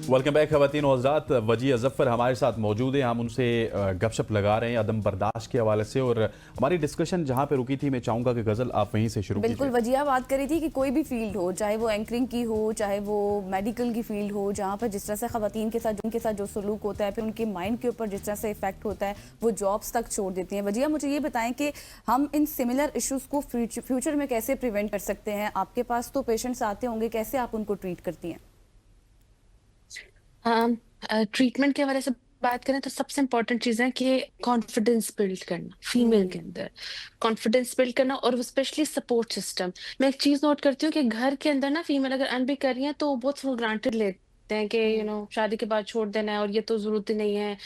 Welcome back खवातीन और हज़रात। वजी ज़फ़र हमारे साथ मौजूद है। हम उनसे गपशप लगा रहे हैं अदम बर्दाश्त के हवाले से, और हमारी डिस्कशन जहाँ पे रुकी थी मैं चाहूँगा कि गज़ल आप वहीं से शुरू कीजिए। बिल्कुल, वजिया बात करी थी कि कोई भी फील्ड हो, चाहे वो एंकरिंग की हो, चाहे वो मेडिकल की फील्ड हो, जहाँ पर जिस तरह से ख़वातीन के साथ जो सलूक होता है, फिर उनके माइंड के ऊपर जिस तरह से इफेक्ट होता है, वो जॉब्स तक छोड़ देती हैं। वजिया, मुझे ये बताएं कि हम इन सिमिलर इश्यूज़ को फ्यूचर में कैसे प्रिवेंट कर सकते हैं? आपके पास तो पेशेंट्स आते होंगे, कैसे आप उनको ट्रीट करती हैं? ट्रीटमेंट के हवाले से बात करें तो सबसे इम्पोर्टेंट चीज है कि कॉन्फिडेंस बिल्ड करना फीमेल के अंदर, कॉन्फिडेंस बिल्ड करना, और स्पेशली सपोर्ट सिस्टम। मैं एक चीज नोट करती हूँ कि घर के अंदर ना फीमेल अगर अर्न भी कर रही है तो वो बहुत फॉर ग्रांटेड लेते हैं कि शादी के बाद छोड़ देना है और ये तो जरूरत ही नहीं है।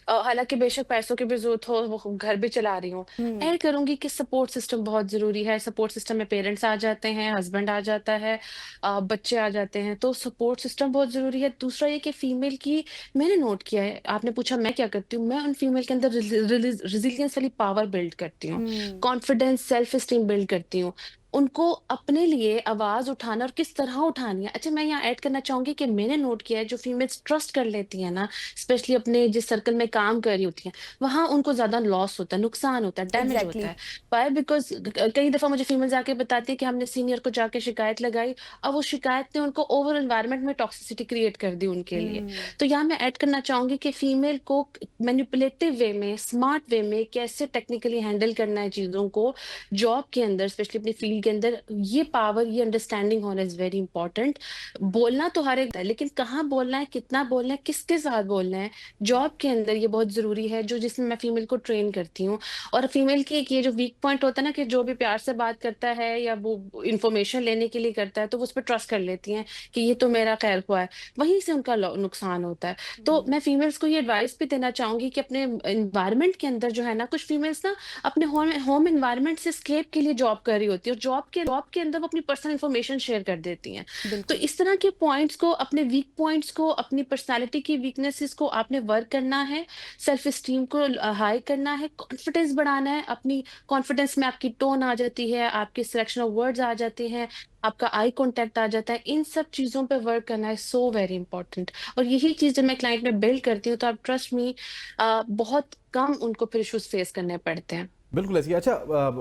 हालांकि बेशक पैसों की भी जरूरत हो, वो घर भी चला रही हूँ। ऐड करूंगी कि सपोर्ट सिस्टम बहुत जरूरी है। सपोर्ट सिस्टम में पेरेंट्स आ जाते हैं, हस्बैंड आ जाता है, बच्चे आ जाते हैं, तो सपोर्ट सिस्टम बहुत जरूरी है। दूसरा ये कि फीमेल की, मैंने नोट किया है, आपने पूछा मैं क्या करती हूँ, मैं उन फीमेल के अंदर रेजिलियंस वाली पावर बिल्ड करती हूँ, कॉन्फिडेंस सेल्फ एस्टीम बिल्ड करती हूँ। उनको अपने लिए आवाज उठाना और किस तरह उठानी है। अच्छा, मैं यहाँ ऐड करना चाहूंगी कि मैंने नोट किया है जो फीमेल्स ट्रस्ट कर लेती है ना, स्पेशली अपने जिस सर्कल में काम कर रही होती हैं, वहां उनको ज्यादा लॉस होता है, नुकसान होता है, डैमेज होता एग्जैक्टली। है। वाई? बिकॉज कई दफा मुझे फीमेल्स आके बताती है कि हमने सीनियर को जाके शिकायत लगाई, अब वो शिकायत ने उनको ओवर एनवायरनमेंट में टॉक्सिसिटी क्रिएट कर दी उनके लिए। तो यहाँ मैं ऐड करना चाहूंगी कि फीमेल को मैनिपुलेटिव वे में, स्मार्ट वे में कैसे टेक्निकली हैंडल करना है चीजों को जॉब के अंदर, स्पेशली अपनी फील्ड के अंदर, ये पावर, ये अंडरस्टैंडिंग होना इज वेरी इंपॉर्टेंट। बोलना तो हर एक है, लेकिन कहाँ बोलना है, कितना बोलना है, किसके साथ बोलना है, जॉब के अंदर ये बहुत जरूरी है, जो जिसमें मैं फीमेल को ट्रेन करती हूँ। और फीमेल की एक ये जो वीक पॉइंट होता है ना, कि जो भी प्यार से बात करता है या वो इंफॉर्मेशन लेने के लिए करता है तो वो उस पर ट्रस्ट कर लेती हैं कि ये तो मेरा खैर हुआ है, वहीं से उनका नुकसान होता है। तो मैं फीमेल्स को ये एडवाइस भी देना चाहूंगी कि अपने एनवायरनमेंट के अंदर जो है ना, कुछ फीमेल्स ना अपने होम एनवायरनमेंट से स्केप के लिए जॉब कर रही होती है, और जॉब के अंदर वो अपनी पर्सनल इंफॉर्मेशन शेयर कर देती हैं। तो बिल्कुल। इस तरह के पॉइंट्स को, अपने वीक पॉइंट्स को, अपनी पर्सनालिटी की वीकनेसेस को आपने वर्क करना है, सेल्फ एस्टीम को हाई करना है, कॉन्फिडेंस बढ़ाना है। अपनी कॉन्फिडेंस में आपकी टोन आ जाती है, आपके सिलेक्शन ऑफ वर्ड्स आ जाते हैं, आपका आई कांटेक्ट आ जाता है। इन सब चीजों पे वर्क करना है सो वेरी इंपॉर्टेंट। और यही चीज जब मैं क्लाइंट में बिल्ड करती हूँ तो आप ट्रस्ट मी, बहुत कम उनको फिर इश्यूज फेस करने पड़ते हैं। बिल्कुल ऐसी। अच्छा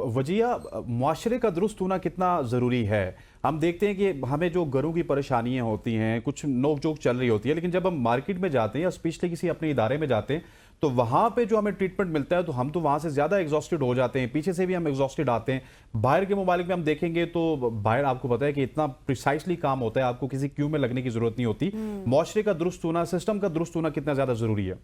वजिया, मुआशरे का दुरुस्त होना कितना ज़रूरी है? हम देखते हैं कि हमें जो घरों की परेशानियां होती हैं, कुछ नोक जोक चल रही होती है, लेकिन जब हम मार्केट में जाते हैं या स्पेशली किसी अपने इदारे में जाते हैं तो वहाँ पे जो हमें ट्रीटमेंट मिलता है तो हम तो वहाँ से ज़्यादा एग्जॉस्टेड हो जाते हैं, पीछे से भी हम एग्जॉस्टेड आते हैं। बाहर के मुमालिक में हम देखेंगे तो बाहर आपको पता है कि इतना प्रिसाइसली काम होता है, आपको किसी क्यू में लगने की जरूरत नहीं होती। मुआशरे का दुरुस्त होना, सिस्टम का दुरुस्त होना कितना ज़्यादा ज़रूरी है?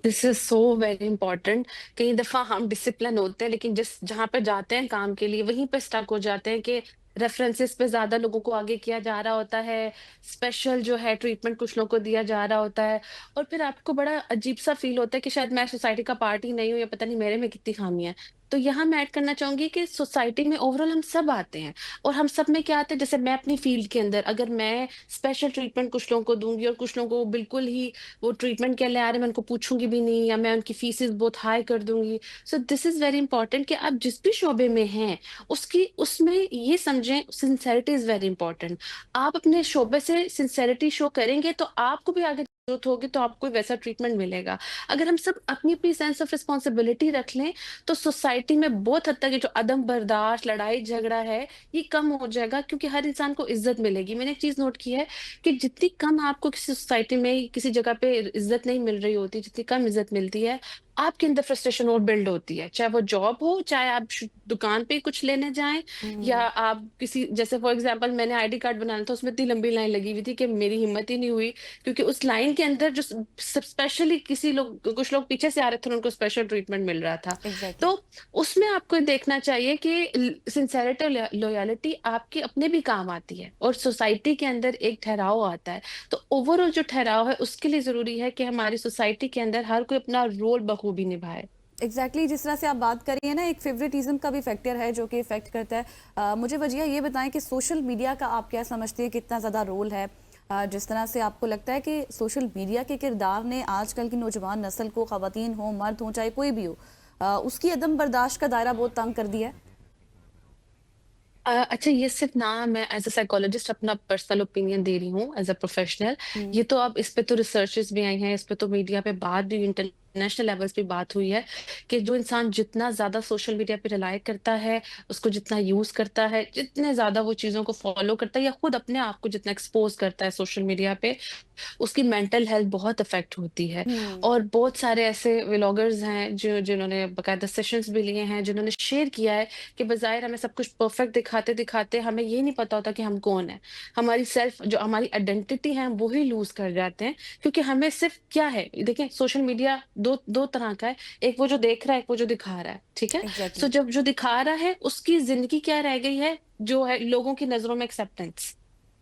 This is so very important. कई दफा हम डिसिप्लिन होते हैं लेकिन जिस जहां पे जाते हैं काम के लिए वहीं पे स्टक हो जाते हैं कि रेफरेंसेस पे ज्यादा लोगों को आगे किया जा रहा होता है, स्पेशल जो है ट्रीटमेंट कुछ लोगों को दिया जा रहा होता है, और फिर आपको बड़ा अजीब सा फील होता है कि शायद मैं सोसाइटी का पार्ट ही नहीं हूँ, या पता नहीं मेरे में कितनी खामियां हैं। तो यहाँ मैं ऐड करना चाहूंगी कि सोसाइटी में ओवरऑल हम सब आते हैं, और हम सब में क्या आते हैं, जैसे मैं अपनी फील्ड के अंदर अगर मैं स्पेशल ट्रीटमेंट कुछ लोगों को दूंगी और कुछ लोगों को बिल्कुल ही वो ट्रीटमेंट के लिए आ रहे हैं, मैं उनको पूछूंगी भी नहीं, या मैं उनकी फीसेस बहुत हाई कर दूंगी। So this is very important कि आप जिस भी शोबे में हैं उसकी उसमें ये समझें, सिंसेरिटी इज वेरी इंपॉर्टेंट। आप अपने शोबे से सिंसेरिटी शो करेंगे तो आपको भी आगे जरूरत होगी तो आपको वैसा ट्रीटमेंट मिलेगा। अगर हम सब अपनी अपनी सेंस ऑफ रिस्पॉन्सिबिलिटी रख लें तो सोसाइटी में बहुत हद तक ये जो अदम बर्दाश्त, लड़ाई झगड़ा है, ये कम हो जाएगा, क्योंकि हर इंसान को इज्जत मिलेगी। मैंने एक चीज नोट की है कि जितनी कम आपको किसी सोसाइटी में किसी जगह पे इज्जत नहीं मिल रही होती, जितनी कम इज्जत मिलती है, आपके अंदर फ्रस्ट्रेशन और बिल्ड होती है, चाहे वो जॉब हो, चाहे आप दुकान पे कुछ लेने जाएं, या आप किसी, जैसे फॉर एग्जांपल मैंने आईडी कार्ड बनाना था, उसमें इतनी लंबी लाइन लगी हुई थी कि मेरी हिम्मत ही नहीं हुई, क्योंकि उस लाइन के अंदर जो स्पेशली किसी लोग, कुछ लोग पीछे से आ रहे थे, उनको स्पेशल ट्रीटमेंट मिल रहा था। एग्जैक्टली। तो उसमें आपको देखना चाहिए कि सिंसेरिटी और लॉयलिटी आपके अपने भी काम आती है, और सोसाइटी के अंदर एक ठहराव आता है। तो ओवरऑल जो ठहराव है उसके लिए जरूरी है कि हमारी सोसाइटी के अंदर हर कोई अपना रोल बखूबी निभाए। एग्जैक्टली, जिस तरह से आप बात कर रही हैं ना, एक फेवरेटिज्म का भी फैक्टर है जो कि इफेक्ट करता है। मुझे वजिया ये बताएं कि सोशल मीडिया का आप क्या समझते हैं, कितना ज़्यादा रोल है? जिस तरह से आपको लगता है कि सोशल मीडिया के किरदार ने आजकल की नौजवान नस्ल को, ख़वातीन हो मर्द हो चाहे कोई भी हो, उसकी अदम बर्दाश्त का दायरा बहुत तंग कर दिया है। अच्छा, ये सिर्फ ना मैं एज अ साइकोलॉजिस्ट अपना पर्सनल ओपिनियन दे रही हूँ एज अ प्रोफेशनल। हम्म। ये तो अब इस पे तो रिसर्चेस भी आई हैं, इस पे तो मीडिया पे बात भी, इंटरनेशनल लेवल्स पे बात हुई है कि जो इंसान जितना ज्यादा सोशल मीडिया पे रिलाई करता है, उसको जितना यूज करता है, जितने ज्यादा वो चीजों को फॉलो करता है या खुद अपने आप को जितना एक्सपोज करता है सोशल मीडिया पे, उसकी मेंटल हेल्थ बहुत अफेक्ट होती है। हम्म। और बहुत सारे ऐसे व्लॉगर्स हैं जो जिन्होंने बकायदा सेशंस भी लिए हैं, जिन्होंने शेयर किया है कि बज़ाहिर हमें सब कुछ परफेक्ट दिखाते दिखाते हमें ये नहीं पता होता कि हम कौन है। हमारी सेल्फ जो हमारी आइडेंटिटी है वो ही लूज कर जाते हैं, क्योंकि हमें सिर्फ क्या है, देखिए सोशल मीडिया दो दो तरह का है। एक वो जो देख रहा है, एक वो जो दिखा रहा है, ठीक है। So exactly. जब जो दिखा रहा है उसकी जिंदगी क्या रह गई है, जो है लोगों की नजरों में एक्सेप्टेंस।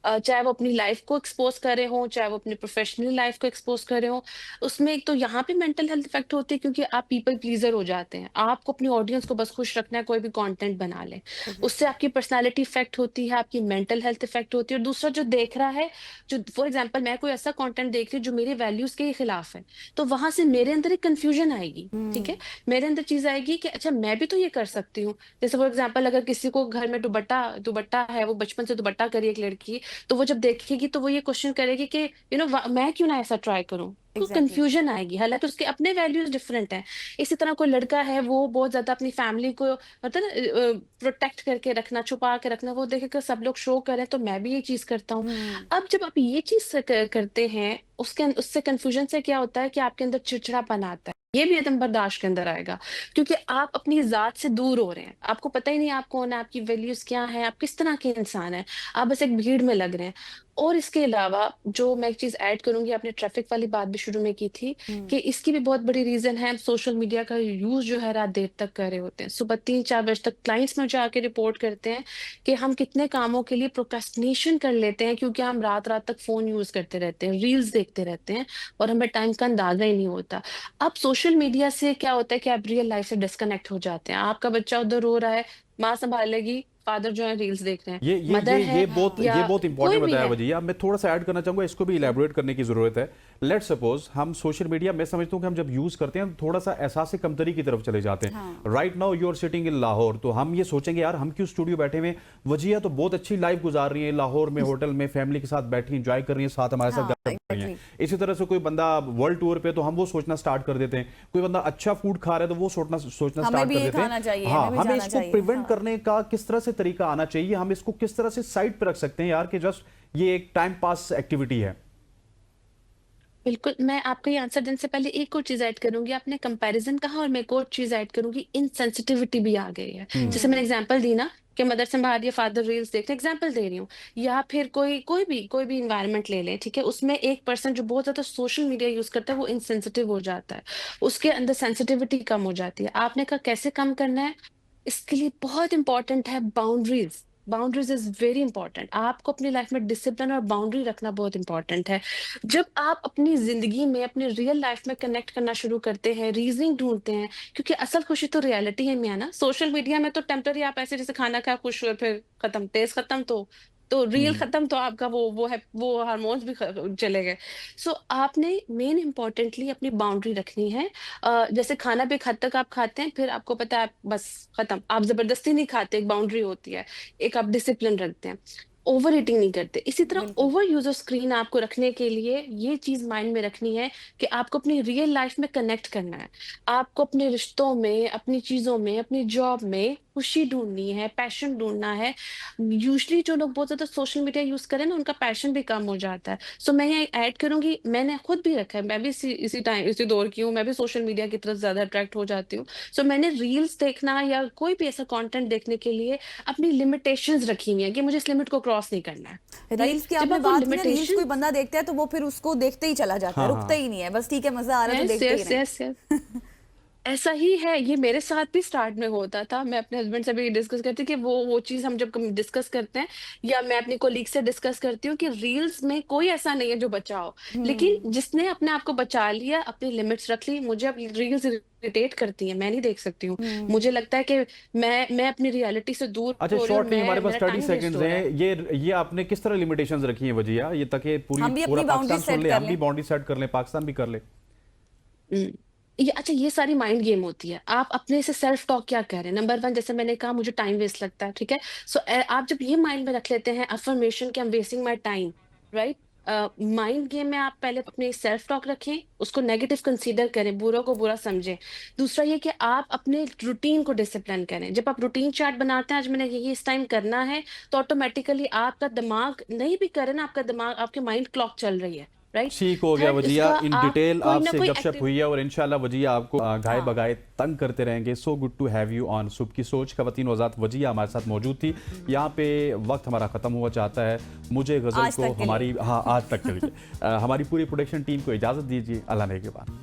चाहे वो अपनी लाइफ को एक्सपोज कर रहे हो, चाहे वो अपनी प्रोफेशनल लाइफ को एक्सपोज कर रहे हो, उसमें एक तो यहाँ पे मेंटल हेल्थ इफेक्ट होती है, क्योंकि आप पीपल प्लीजर हो जाते हैं। आपको अपनी ऑडियंस को बस खुश रखना है, कोई भी कंटेंट बना ले। उससे एग्जैक्टली। आपकी पर्सनालिटी इफेक्ट होती है, आपकी मेंटल हेल्थ इफेक्ट होती है। और दूसरा जो देख रहा है, जो फॉर एग्जाम्पल मैं कोई ऐसा कॉन्टेंट देख रही हूँ जो मेरे वैल्यूज के खिलाफ है, तो वहां से मेरे अंदर एक कंफ्यूजन आएगी, ठीक है। हम्म। मेरे अंदर चीज आएगी कि अच्छा मैं भी तो ये कर सकती हूँ। जैसे फॉर एग्जाम्पल अगर किसी को घर में दुपट्टा दुपट्टा है, वो बचपन से दुपट्टा करी एक लड़की, तो वो जब देखेगी तो वो ये क्वेश्चन करेगी कि मैं क्यों ना ऐसा ट्राई करूं। तो एग्जैक्टली। कंफ्यूजन आएगी, हालांकि उसके अपने वैल्यूज डिफरेंट हैं। इसी तरह कोई लड़का है, वो बहुत ज्यादा अपनी फैमिली को मतलब ना प्रोटेक्ट करके रखना, छुपा के रखना, वो देखेगा सब लोग शो कर रहे हैं तो मैं भी ये चीज करता हूँ। हम्म। अब जब आप ये चीज करते हैं, उसके उससे कंफ्यूजन से क्या होता है कि आपके अंदर चिड़चिड़ापन आता है, ये भी अदम बर्दाश्त के अंदर आएगा, क्योंकि आप अपनी जात से दूर हो रहे हैं। आपको पता ही नहीं आप कौन है, आपकी वैल्यूज क्या है, आप किस तरह के इंसान हैं। आप बस एक भीड़ में लग रहे हैं। और इसके अलावा जो मैं एक चीज ऐड करूंगी, आपने ट्रैफिक वाली बात भी शुरू में की थी, हम्म। कि इसकी भी बहुत बड़ी रीजन है, हम सोशल मीडिया का यूज जो है रात देर तक कर रहे होते हैं। सुबह 3-4 बजे तक क्लाइंट्स में जाके रिपोर्ट करते हैं कि हम कितने कामों के लिए प्रोक्रेस्टिनेशन कर लेते हैं, क्योंकि हम रात रात तक फोन यूज करते रहते हैं, रील्स देखते रहते हैं, और हमें टाइम का अंदाजा ही नहीं होता। अब सोशल मीडिया से क्या होता है कि आप रियल लाइफ से डिस्कनेक्ट हो जाते हैं। आपका बच्चा उधर रो रहा है, माँ संभालेगी, फादर जो है रील्स देख रहे हैं, ये ये ये मदर है ये बहुत हाँ। ये या बहुत कोई इंपॉर्टेंट भी बताया है। वजीह। मैं थोड़ा सा ऐड करना चाहूंगा, इसको भी इलेबोरेट करने की जरूरत है। लेट्स सपोज हम सोशल मीडिया, मैं समझता हूँ कि हम जब यूज करते हैं थोड़ा सा एहसास कमतरी की तरफ चले जाते हैं। हाँ। Right now you are sitting in Lahore, तो हम ये सोचेंगे यार हम क्यों स्टूडियो बैठे हुए हैं, वजीह तो बहुत अच्छी लाइफ गुजार रही है लाहौर में, होटल में फैमिली के साथ बैठी एंजॉय कर रही है, साथ हमारे साथ हाँ। गप्पे कर रही हैं। एग्जैक्टली। इसी तरह से कोई बंदा वर्ल्ड टूर पे, तो हम वो सोचना स्टार्ट कर देते हैं। कोई बंदा अच्छा फूड खा रहा है तो वो सोचना सोचना हमें स्टार्ट भी कर ये देते खाना चाहिए, हैं। हाँ, हमें भी हमें जाना इसको चाहिए। प्रिवेंट हाँ। करने का किस तरह से तरीका आना चाहिए, हम इसको किस तरह से साइड पे रख सकते हैं यार, कि जस्ट ये एक टाइम पास एक्टिविटी है। बिल्कुल, मैं आपका ये आंसर देने से पहले एक और चीज ऐड करूंगी। आपने कंपैरिजन कहा, और मैं एक और चीज ऐड करूंगी, इनसेंसिटिविटी भी आ गई है। जैसे मैंने हम्म। एग्जांपल दी ना कि मदर संभाल रही है, फादर रील्स देख रहे, एग्जांपल दे रही हूँ। या फिर कोई भी इन्वायरमेंट ले लें, ठीक है, उसमें एक पर्सन जो बहुत ज्यादा सोशल मीडिया यूज करता है, वो इनसेंसिटिव हो जाता है, उसके अंदर सेंसिटिविटी कम हो जाती है। आपने कहा कैसे कम करना है, इसके लिए बहुत इंपॉर्टेंट है boundaries. Boundaries is very important. आपको अपनी लाइफ में डिसिप्लिन और बाउंड्री रखना बहुत इंपॉर्टेंट है। जब आप अपनी जिंदगी में, अपनी रियल लाइफ में कनेक्ट करना शुरू करते हैं, रीजनिंग ढूंढते हैं, क्योंकि असल खुशी तो रियलिटी है में है ना। सोशल मीडिया में तो टेम्पररी, आप ऐसे जैसे खाना खा खुश हुए फिर खत्म, टेस्ट खत्म, तो रील हम्म। खत्म, तो आपका वो है, वो हार्मोन्स भी चले गए। सो आपने मेन इंपॉर्टेंटली अपनी बाउंड्री रखनी है। जैसे खाना भी एक हद तक आप खाते हैं, फिर आपको पता है बस खत्म, आप जबरदस्ती नहीं खाते, एक बाउंड्री होती है, एक आप डिसिप्लिन रखते हैं, ओवर ईटिंग नहीं करते। इसी तरह बिल्कुल। ओवर यूज ऑफ स्क्रीन आपको रखने के लिए ये चीज माइंड में रखनी है कि आपको अपनी रियल लाइफ में कनेक्ट करना है। आपको अपने रिश्तों में, अपनी चीजों में, अपनी जॉब में खुशी ढूंढनी है, पैशन ढूंढना है। यूजली जो लोग बहुत ज्यादा सोशल मीडिया यूज करें ना, उनका पैशन भी कम हो जाता है। सो मैं ये ऐड करूंगी, मैंने खुद भी रखा है, मैं भी इसी दौर की हूँ, मैं भी सोशल मीडिया की तरफ ज्यादा अट्रैक्ट हो जाती हूँ। सो मैंने रील्स देखना या कोई भी ऐसा कंटेंट देखने के लिए अपनी लिमिटेशंस रखी हुई है, कि मुझे इस लिमिट को क्रॉस नहीं करना है। राइट, रील्स की जब आपने आप वो बात की ना, रील्स कोई लिमिटेशन। बंदा देखता है तो वो फिर उसको देखते ही चला जाता है, हाँ रुकता हाँ। ही नहीं है, बस ठीक है मजा आ रहा है तो यस देखते ही यस यस यस, ऐसा ही है। ये मेरे साथ भी स्टार्ट में होता था। मैं अपने हस्बैंड से भी डिस्कस करती कि वो चीज हम जब डिस्कस करते हैं, या मैं अपनी कोलीग से डिस्कस करती हूँ, कि रील्स में कोई ऐसा नहीं है जो बचाओ, हम्म। लेकिन जिसने अपने आप को बचा लिया, अपनी लिमिट्स रख ली। मुझे अब रील्स इरिटेट करती है, मैं नहीं देख सकती हूँ। हम्म। मुझे लगता है कि मैं अपनी रियलिटी से दूर अच्छा, हो रही हूँ, शॉर्ट में हमारे पास मेरा 30 टाइम वेस्ट सेकंड्स हो रहा हैं। है। ये आपने किस तरह लिमिटेशंस रखी हैं वजीह, ये ताकि पूरी हम भी पूरा अपनी बाउंड्री पाकिस्तान सुन सेट ले, कर हम लें। भी बाउंड्री सेट कर लें, पाकिस्तान भी कर ले। हम्म। अच्छा, ये सारी माइंड गेम होती है। आप अपने से सेल्फ टॉक क्या कह रहे हैं? नंबर 1, जैसे मैंने कहा, मुझे टाइम वेस्ट लगता है, ठीक है? सो आप जब ये माइंड में रख लेते हैं अफ़र्मेशन कि I am wasting my time, right? Mind game में आप पहले अपने सेल्फ टॉक रखें, उसको नेगेटिव कंसीडर करें, बुरा को बुरा समझें। दूसरा ये कि आप अपने रूटीन को डिसिप्लिन करें। जब आप रूटीन चार्ट बनाते हैं, आज मैंने ये इस टाइम करना है, तो ऑटोमेटिकली आपका दिमाग नहीं भी करे ना, आपका दिमाग, आपकी माइंड क्लॉक चल रही है, राइट? ठीक हो गया थर्ड, वजिया, इसका इन आप डिटेल कोई ना आपसे कोई गपशप एक्टिव। हुई है और इंशाल्लाह वजिया आपको घाय हाँ। बगाए तंग करते रहेंगे। So good to have you on सुबह की सोच। खवातीन वजात वजिया हमारे साथ मौजूद थी। यहाँ पे वक्त हमारा ख़त्म हुआ चाहता है। मुझे गज़ल आज को तक के लिए। हमारी, हाँ आज तक के लिए हमारी पूरी प्रोडक्शन टीम को इजाज़त दीजिए। अल्लाह ने के बाद।